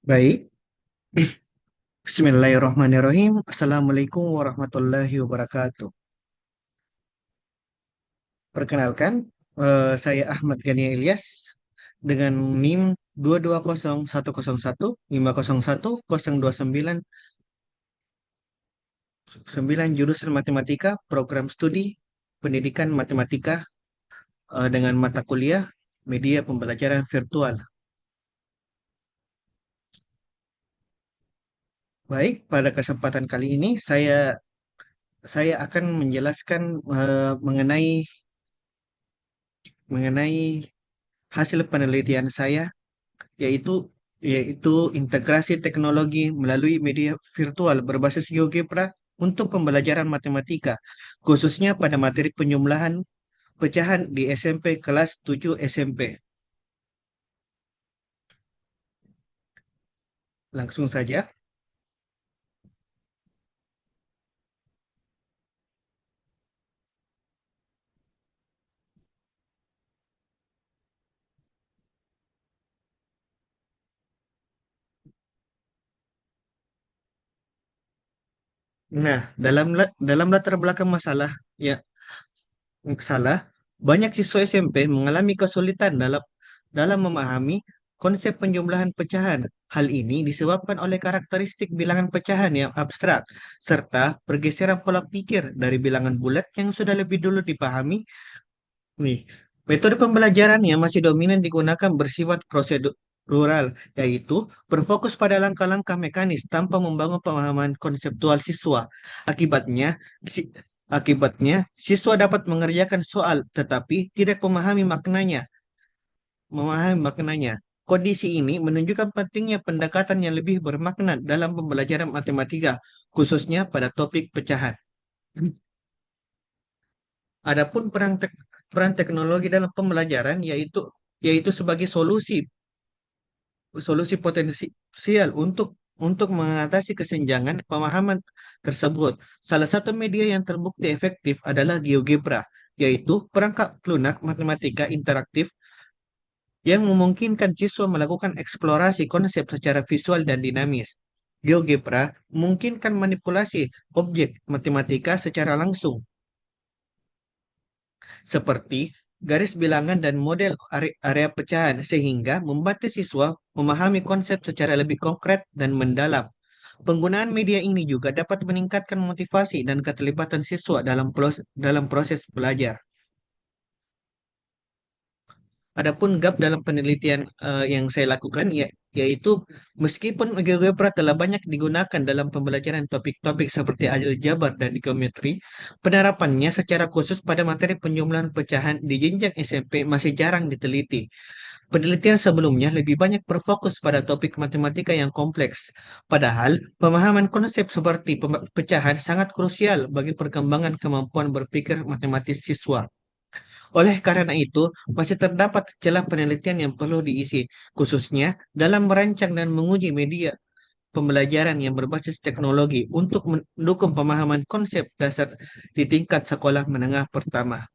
Baik, Bismillahirrahmanirrahim. Assalamualaikum warahmatullahi wabarakatuh. Perkenalkan, saya Ahmad Gani Ilyas dengan NIM 22010150109 jurusan Matematika, Program Studi Pendidikan Matematika dengan mata kuliah Media Pembelajaran Virtual. Baik, pada kesempatan kali ini saya akan menjelaskan mengenai mengenai hasil penelitian saya yaitu yaitu integrasi teknologi melalui media virtual berbasis GeoGebra untuk pembelajaran matematika, khususnya pada materi penjumlahan pecahan di SMP kelas 7 SMP. Langsung saja. Nah, dalam latar belakang ya salah, banyak siswa SMP mengalami kesulitan dalam dalam memahami konsep penjumlahan pecahan. Hal ini disebabkan oleh karakteristik bilangan pecahan yang abstrak, serta pergeseran pola pikir dari bilangan bulat yang sudah lebih dulu dipahami. Nih, metode pembelajaran yang masih dominan digunakan bersifat prosedural, yaitu berfokus pada langkah-langkah mekanis tanpa membangun pemahaman konseptual siswa. Akibatnya, si- akibatnya siswa dapat mengerjakan soal tetapi tidak memahami maknanya. Kondisi ini menunjukkan pentingnya pendekatan yang lebih bermakna dalam pembelajaran matematika, khususnya pada topik pecahan. Adapun peran teknologi dalam pembelajaran yaitu sebagai solusi potensial untuk mengatasi kesenjangan pemahaman tersebut. Salah satu media yang terbukti efektif adalah GeoGebra, yaitu perangkat lunak matematika interaktif yang memungkinkan siswa melakukan eksplorasi konsep secara visual dan dinamis. GeoGebra memungkinkan manipulasi objek matematika secara langsung, seperti garis bilangan dan model area pecahan, sehingga membantu siswa memahami konsep secara lebih konkret dan mendalam. Penggunaan media ini juga dapat meningkatkan motivasi dan keterlibatan siswa dalam proses belajar. Adapun gap dalam penelitian yang saya lakukan yaitu meskipun GeoGebra telah banyak digunakan dalam pembelajaran topik-topik seperti aljabar dan geometri, penerapannya secara khusus pada materi penjumlahan pecahan di jenjang SMP masih jarang diteliti. Penelitian sebelumnya lebih banyak berfokus pada topik matematika yang kompleks. Padahal, pemahaman konsep seperti pecahan sangat krusial bagi perkembangan kemampuan berpikir matematis siswa. Oleh karena itu, masih terdapat celah penelitian yang perlu diisi, khususnya dalam merancang dan menguji media pembelajaran yang berbasis teknologi untuk mendukung pemahaman konsep dasar di tingkat sekolah menengah pertama.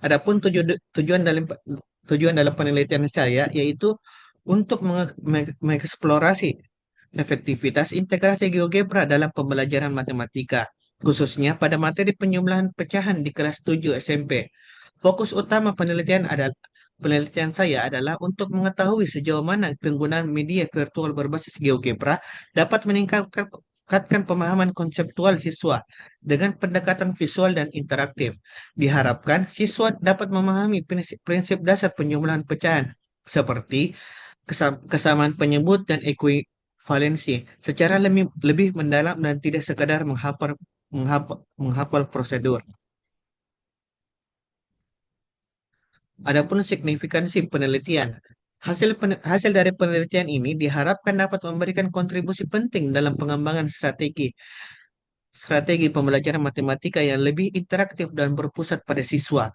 Adapun tujuan dalam penelitian saya yaitu untuk mengeksplorasi efektivitas integrasi GeoGebra dalam pembelajaran matematika, khususnya pada materi penjumlahan pecahan di kelas 7 SMP. Fokus utama penelitian saya adalah untuk mengetahui sejauh mana penggunaan media virtual berbasis GeoGebra dapat meningkatkan pemahaman konseptual siswa dengan pendekatan visual dan interaktif. Diharapkan siswa dapat memahami prinsip dasar penjumlahan pecahan seperti kesamaan penyebut dan ekuivalensi secara lebih mendalam dan tidak sekadar menghafal prosedur. Adapun signifikansi penelitian, hasil dari penelitian ini diharapkan dapat memberikan kontribusi penting dalam pengembangan strategi pembelajaran matematika yang lebih interaktif dan berpusat pada siswa.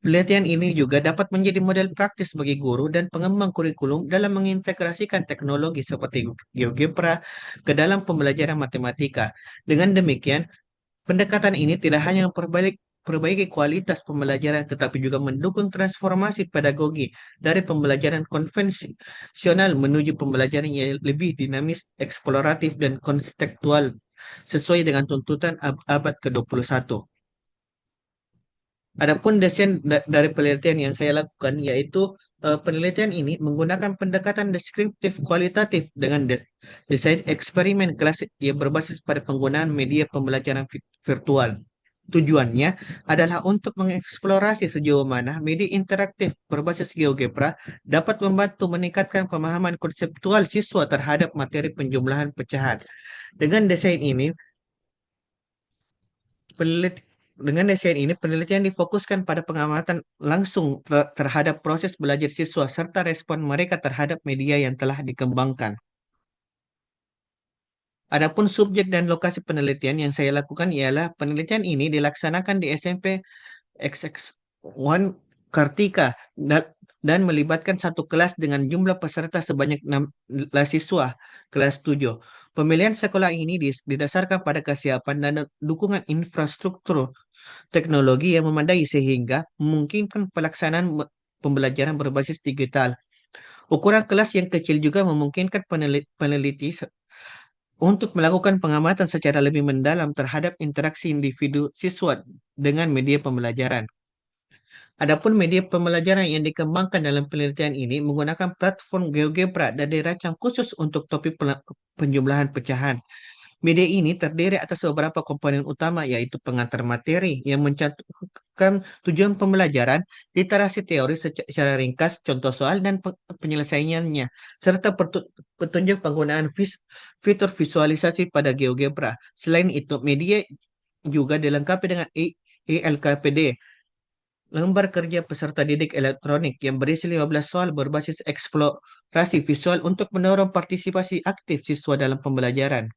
Penelitian ini juga dapat menjadi model praktis bagi guru dan pengembang kurikulum dalam mengintegrasikan teknologi seperti GeoGebra ke dalam pembelajaran matematika. Dengan demikian, pendekatan ini tidak hanya memperbaiki kualitas pembelajaran, tetapi juga mendukung transformasi pedagogi dari pembelajaran konvensional menuju pembelajaran yang lebih dinamis, eksploratif, dan konstekstual sesuai dengan tuntutan abad ke-21. Adapun desain dari penelitian yang saya lakukan yaitu penelitian ini menggunakan pendekatan deskriptif kualitatif dengan desain eksperimen klasik yang berbasis pada penggunaan media pembelajaran virtual. Tujuannya adalah untuk mengeksplorasi sejauh mana media interaktif berbasis GeoGebra dapat membantu meningkatkan pemahaman konseptual siswa terhadap materi penjumlahan pecahan. Dengan desain ini, Penelit- dengan desain ini, penelitian difokuskan pada pengamatan langsung terhadap proses belajar siswa serta respon mereka terhadap media yang telah dikembangkan. Adapun subjek dan lokasi penelitian yang saya lakukan ialah penelitian ini dilaksanakan di SMP XX1 Kartika dan melibatkan satu kelas dengan jumlah peserta sebanyak 16 siswa kelas 7. Pemilihan sekolah ini didasarkan pada kesiapan dan dukungan infrastruktur teknologi yang memadai sehingga memungkinkan pelaksanaan pembelajaran berbasis digital. Ukuran kelas yang kecil juga memungkinkan peneliti untuk melakukan pengamatan secara lebih mendalam terhadap interaksi individu siswa dengan media pembelajaran. Adapun media pembelajaran yang dikembangkan dalam penelitian ini menggunakan platform GeoGebra dan dirancang khusus untuk topik penjumlahan pecahan. Media ini terdiri atas beberapa komponen utama, yaitu pengantar materi yang mencantumkan tujuan pembelajaran, literasi teori secara ringkas, contoh soal dan penyelesaiannya, serta petunjuk penggunaan fitur visualisasi pada GeoGebra. Selain itu, media juga dilengkapi dengan ELKPD, lembar kerja peserta didik elektronik yang berisi 15 soal berbasis eksplorasi visual untuk mendorong partisipasi aktif siswa dalam pembelajaran.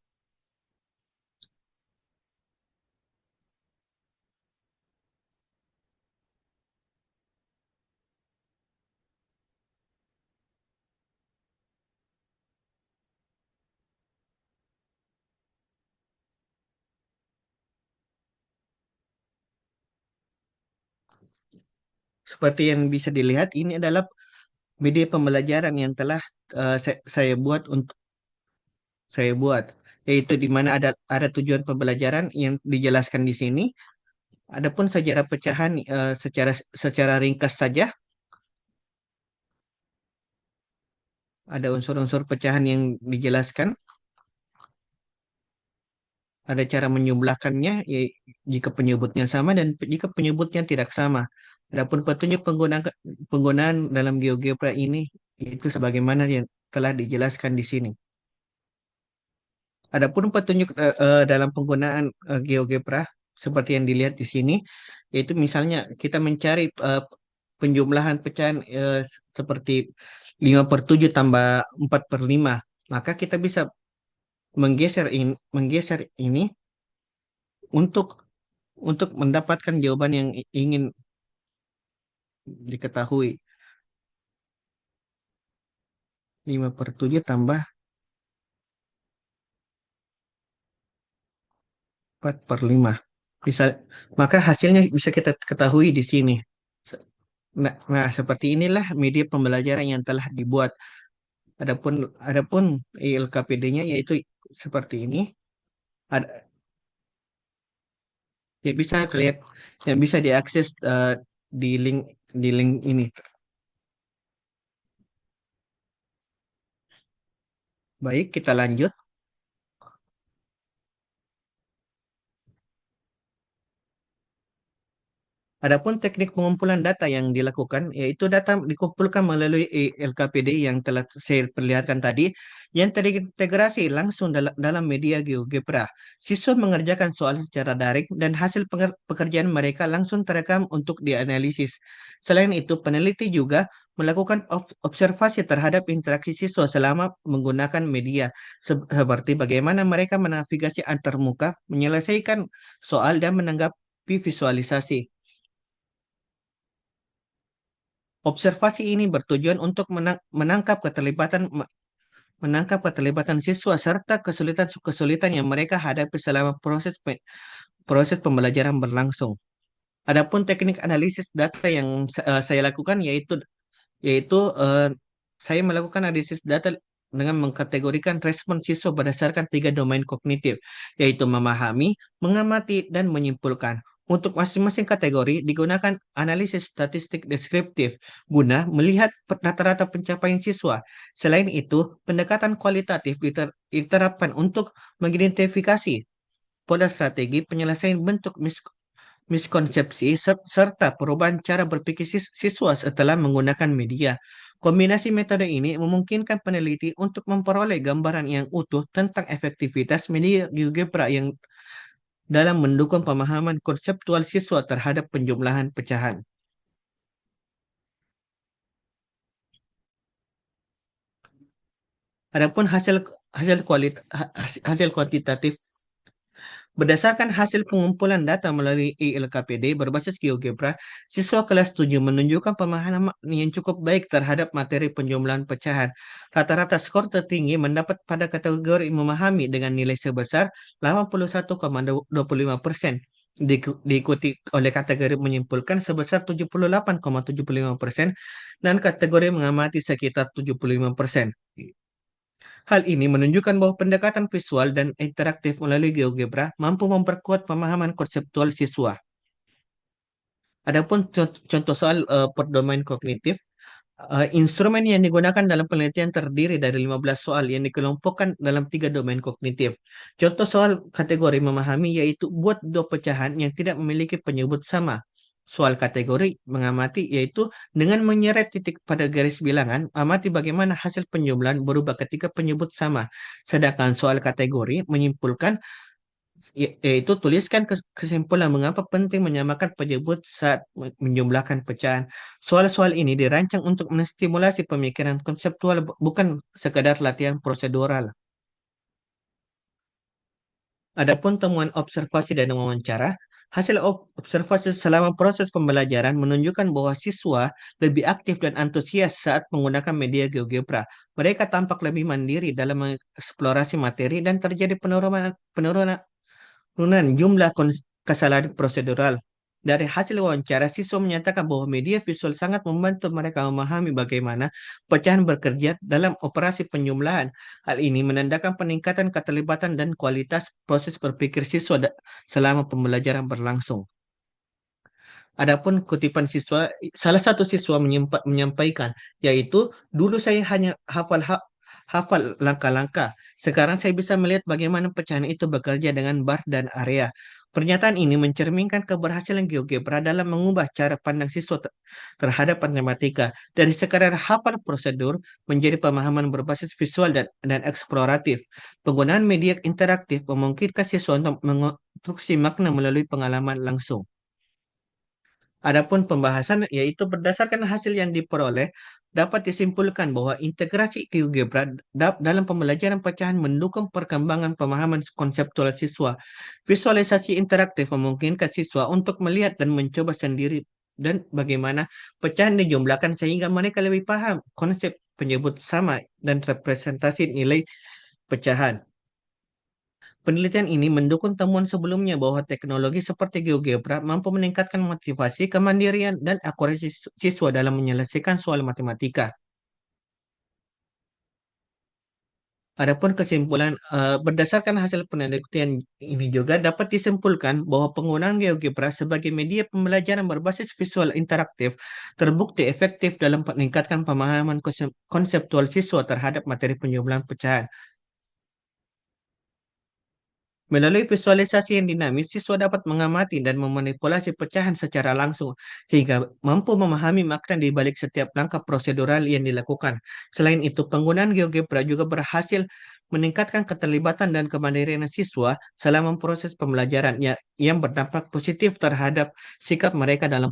Seperti yang bisa dilihat, ini adalah media pembelajaran yang telah saya buat, yaitu di mana ada tujuan pembelajaran yang dijelaskan di sini. Adapun sejarah pecahan secara ringkas saja, ada unsur-unsur pecahan yang dijelaskan, ada cara menyumlahkannya jika penyebutnya sama dan jika penyebutnya tidak sama. Adapun petunjuk penggunaan dalam GeoGebra ini itu sebagaimana yang telah dijelaskan di sini. Adapun petunjuk dalam penggunaan GeoGebra seperti yang dilihat di sini, yaitu misalnya kita mencari penjumlahan pecahan seperti 5/7 tambah 4/5, maka kita bisa menggeser ini untuk mendapatkan jawaban yang ingin diketahui. 5/7 tambah 4/5. Bisa, maka hasilnya bisa kita ketahui di sini. Nah, seperti inilah media pembelajaran yang telah dibuat. Adapun adapun ILKPD-nya yaitu seperti ini. Ada yang bisa terlihat, yang bisa diakses di link ini. Baik, kita lanjut. Adapun teknik pengumpulan data yang dilakukan, yaitu data dikumpulkan melalui LKPD yang telah saya perlihatkan tadi, yang terintegrasi langsung dalam media GeoGebra. Siswa mengerjakan soal secara daring dan hasil pekerjaan mereka langsung terekam untuk dianalisis. Selain itu, peneliti juga melakukan observasi terhadap interaksi siswa selama menggunakan media, seperti bagaimana mereka menavigasi antarmuka, menyelesaikan soal, dan menanggapi visualisasi. Observasi ini bertujuan untuk menangkap keterlibatan siswa serta kesulitan-kesulitan yang mereka hadapi selama proses pembelajaran berlangsung. Adapun teknik analisis data yang saya lakukan yaitu saya melakukan analisis data dengan mengkategorikan respon siswa berdasarkan tiga domain kognitif, yaitu memahami, mengamati, dan menyimpulkan. Untuk masing-masing kategori digunakan analisis statistik deskriptif guna melihat rata-rata pencapaian siswa. Selain itu, pendekatan kualitatif diterapkan untuk mengidentifikasi pola strategi penyelesaian bentuk miskonsepsi serta perubahan cara berpikir siswa setelah menggunakan media. Kombinasi metode ini memungkinkan peneliti untuk memperoleh gambaran yang utuh tentang efektivitas media GeoGebra yang dalam mendukung pemahaman konseptual siswa terhadap penjumlahan pecahan. Adapun hasil kuantitatif. Berdasarkan hasil pengumpulan data melalui ILKPD berbasis GeoGebra, siswa kelas 7 menunjukkan pemahaman yang cukup baik terhadap materi penjumlahan pecahan. Rata-rata skor tertinggi mendapat pada kategori memahami dengan nilai sebesar 81,25%. Diikuti oleh kategori menyimpulkan sebesar 78,75% dan kategori mengamati sekitar 75%. Hal ini menunjukkan bahwa pendekatan visual dan interaktif melalui GeoGebra mampu memperkuat pemahaman konseptual siswa. Adapun contoh soal per domain kognitif, instrumen yang digunakan dalam penelitian terdiri dari 15 soal yang dikelompokkan dalam tiga domain kognitif. Contoh soal kategori memahami yaitu buat dua pecahan yang tidak memiliki penyebut sama. Soal kategori mengamati yaitu dengan menyeret titik pada garis bilangan, amati bagaimana hasil penjumlahan berubah ketika penyebut sama. Sedangkan soal kategori menyimpulkan yaitu tuliskan kesimpulan mengapa penting menyamakan penyebut saat menjumlahkan pecahan. Soal-soal ini dirancang untuk menstimulasi pemikiran konseptual bukan sekadar latihan prosedural. Adapun temuan observasi dan wawancara, hasil observasi selama proses pembelajaran menunjukkan bahwa siswa lebih aktif dan antusias saat menggunakan media GeoGebra. Mereka tampak lebih mandiri dalam mengeksplorasi materi dan terjadi penurunan jumlah kesalahan prosedural. Dari hasil wawancara, siswa menyatakan bahwa media visual sangat membantu mereka memahami bagaimana pecahan bekerja dalam operasi penjumlahan. Hal ini menandakan peningkatan keterlibatan dan kualitas proses berpikir siswa selama pembelajaran berlangsung. Adapun kutipan siswa, salah satu siswa menyampaikan, yaitu dulu saya hanya hafal langkah-langkah. Sekarang saya bisa melihat bagaimana pecahan itu bekerja dengan bar dan area. Pernyataan ini mencerminkan keberhasilan GeoGebra dalam mengubah cara pandang siswa terhadap matematika dari sekadar hafal prosedur menjadi pemahaman berbasis visual dan eksploratif. Penggunaan media interaktif memungkinkan siswa untuk mengonstruksi makna melalui pengalaman langsung. Adapun pembahasan yaitu berdasarkan hasil yang diperoleh dapat disimpulkan bahwa integrasi GeoGebra dalam pembelajaran pecahan mendukung perkembangan pemahaman konseptual siswa. Visualisasi interaktif memungkinkan siswa untuk melihat dan mencoba sendiri dan bagaimana pecahan dijumlahkan sehingga mereka lebih paham konsep penyebut sama dan representasi nilai pecahan. Penelitian ini mendukung temuan sebelumnya bahwa teknologi seperti GeoGebra mampu meningkatkan motivasi, kemandirian, dan akurasi siswa dalam menyelesaikan soal matematika. Adapun kesimpulan berdasarkan hasil penelitian ini juga dapat disimpulkan bahwa penggunaan GeoGebra sebagai media pembelajaran berbasis visual interaktif terbukti efektif dalam meningkatkan pemahaman konseptual siswa terhadap materi penjumlahan pecahan. Melalui visualisasi yang dinamis, siswa dapat mengamati dan memanipulasi pecahan secara langsung, sehingga mampu memahami makna di balik setiap langkah prosedural yang dilakukan. Selain itu, penggunaan GeoGebra juga berhasil meningkatkan keterlibatan dan kemandirian siswa selama proses pembelajaran yang berdampak positif terhadap sikap mereka dalam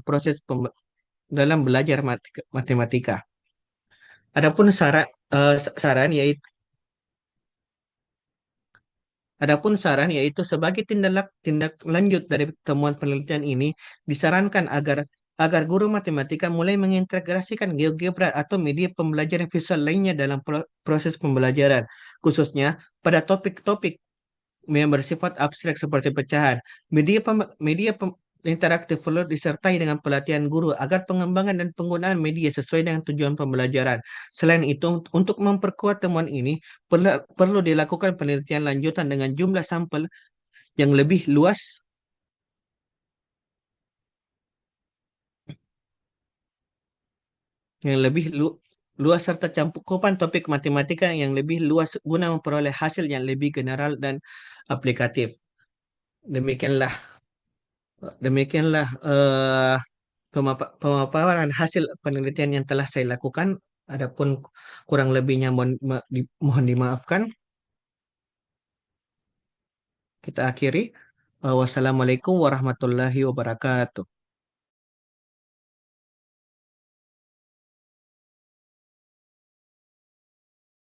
dalam belajar matematika. Adapun saran yaitu Adapun saran yaitu sebagai tindak lanjut dari temuan penelitian ini disarankan agar guru matematika mulai mengintegrasikan GeoGebra atau media pembelajaran visual lainnya dalam proses pembelajaran, khususnya pada topik-topik yang bersifat abstrak seperti pecahan. Media interaktif perlu disertai dengan pelatihan guru agar pengembangan dan penggunaan media sesuai dengan tujuan pembelajaran. Selain itu, untuk memperkuat temuan ini, perlu dilakukan penelitian lanjutan dengan jumlah sampel yang lebih luas, yang lebih luas serta cakupan topik matematika yang lebih luas guna memperoleh hasil yang lebih general dan aplikatif. Demikianlah, demikianlah pemaparan hasil penelitian yang telah saya lakukan. Adapun kurang lebihnya mohon dimaafkan. Kita akhiri. Wassalamualaikum warahmatullahi wabarakatuh.